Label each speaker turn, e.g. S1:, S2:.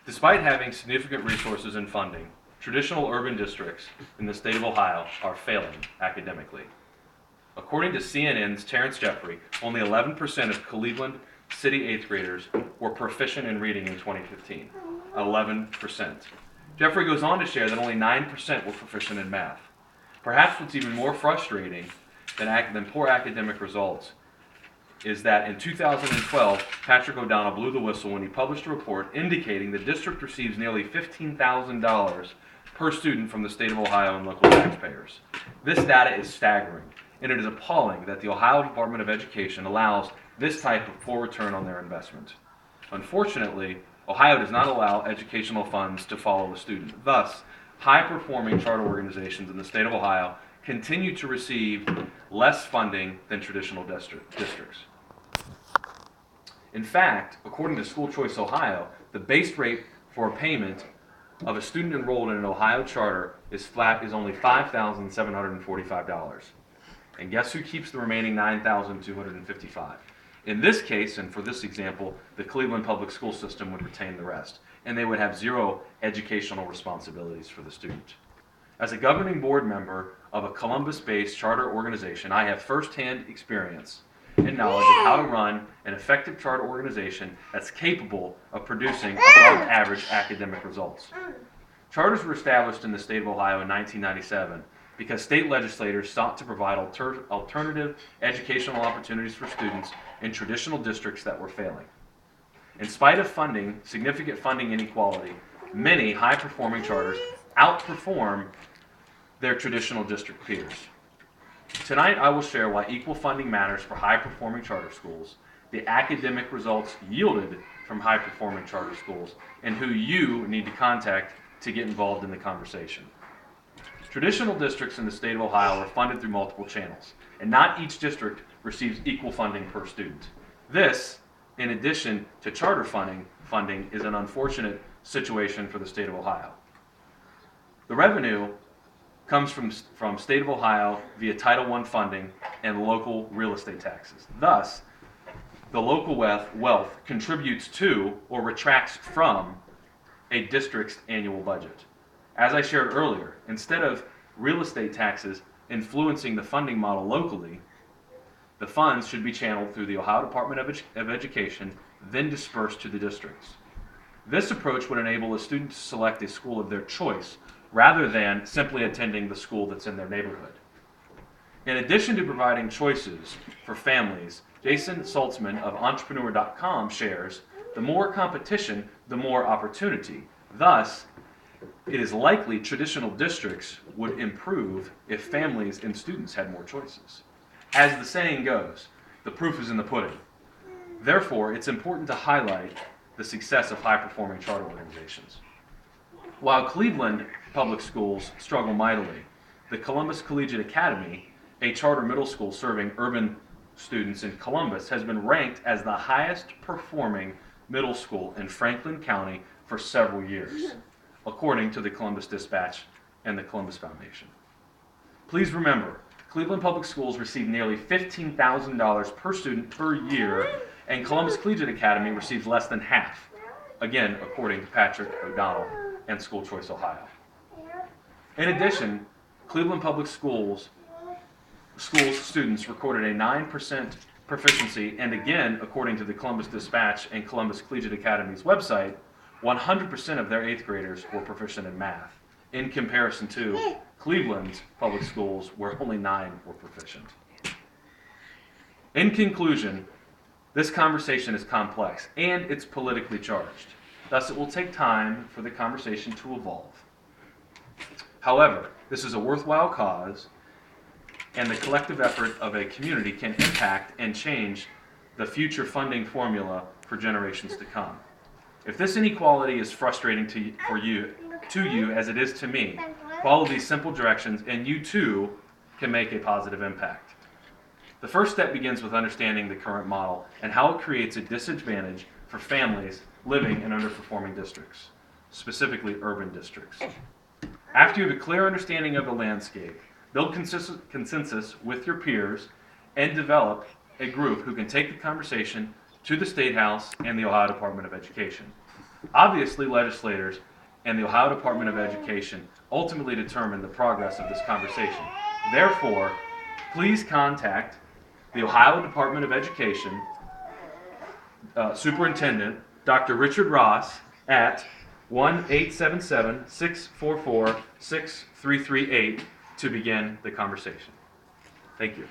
S1: Despite having significant resources and funding, traditional urban districts in the state of Ohio are failing academically. According to CNN's Terrence Jeffrey, only 11% of Cleveland City 8th graders were proficient in reading in 2015. 11%. Jeffrey goes on to share that only 9% were proficient in math. Perhaps what's even more frustrating than poor academic results is that in 2012, Patrick O'Donnell blew the whistle when he published a report indicating the district receives nearly $15,000 per student from the state of Ohio and local taxpayers. This data is staggering, and it is appalling that the Ohio Department of Education allows this type of poor return on their investment. Unfortunately, Ohio does not allow educational funds to follow a student. Thus, high-performing charter organizations in the state of Ohio continue to receive less funding than traditional districts. In fact, according to School Choice Ohio, the base rate for a payment of a student enrolled in an Ohio charter is only $5,745. And guess who keeps the remaining $9,255? In this case, and for this example, the Cleveland public school system would retain the rest, and they would have zero educational responsibilities for the student. As a governing board member of a Columbus-based charter organization, I have firsthand experience and knowledge of how to run an effective charter organization that's capable of producing above average academic results. Charters were established in the state of Ohio in 1997 because state legislators sought to provide alternative educational opportunities for students in traditional districts that were failing. In spite of significant funding inequality, many high-performing charters outperform their traditional district peers. Tonight, I will share why equal funding matters for high-performing charter schools, the academic results yielded from high-performing charter schools, and who you need to contact to get involved in the conversation. Traditional districts in the state of Ohio are funded through multiple channels, and not each district receives equal funding per student. This, in addition to charter funding is an unfortunate situation for the state of Ohio. The revenue comes from state of Ohio via Title I funding and local real estate taxes. Thus, the local wealth contributes to or retracts from a district's annual budget. As I shared earlier, instead of real estate taxes influencing the funding model locally, the funds should be channeled through the Ohio Department of Education, then dispersed to the districts. This approach would enable a student to select a school of their choice rather than simply attending the school that's in their neighborhood. In addition to providing choices for families, Jason Saltzman of Entrepreneur.com shares, the more competition, the more opportunity. Thus, it is likely traditional districts would improve if families and students had more choices. As the saying goes, the proof is in the pudding. Therefore, it's important to highlight the success of high-performing charter organizations. While Cleveland public schools struggle mightily, the Columbus Collegiate Academy, a charter middle school serving urban students in Columbus, has been ranked as the highest performing middle school in Franklin County for several years, according to the Columbus Dispatch and the Columbus Foundation. Please remember, Cleveland Public Schools receive nearly $15,000 per student per year, and Columbus Collegiate Academy receives less than half, again, according to Patrick O'Donnell and School Choice Ohio. In addition, Cleveland Public Schools students recorded a 9% proficiency, and again, according to the Columbus Dispatch and Columbus Collegiate Academy's website, 100% of their 8th graders were proficient in math, in comparison to Cleveland's public schools, where only 9 were proficient. In conclusion, this conversation is complex and it's politically charged. Thus, it will take time for the conversation to evolve. However, this is a worthwhile cause, and the collective effort of a community can impact and change the future funding formula for generations to come. If this inequality is frustrating to you as it is to me, follow these simple directions and you too can make a positive impact. The first step begins with understanding the current model and how it creates a disadvantage for families living in underperforming districts, specifically urban districts. After you have a clear understanding of the landscape, build consensus with your peers and develop a group who can take the conversation to the State House and the Ohio Department of Education. Obviously, legislators and the Ohio Department of Education ultimately determine the progress of this conversation. Therefore, please contact the Ohio Department of Education Superintendent Dr. Richard Ross at 1-877-644-6338 to begin the conversation. Thank you.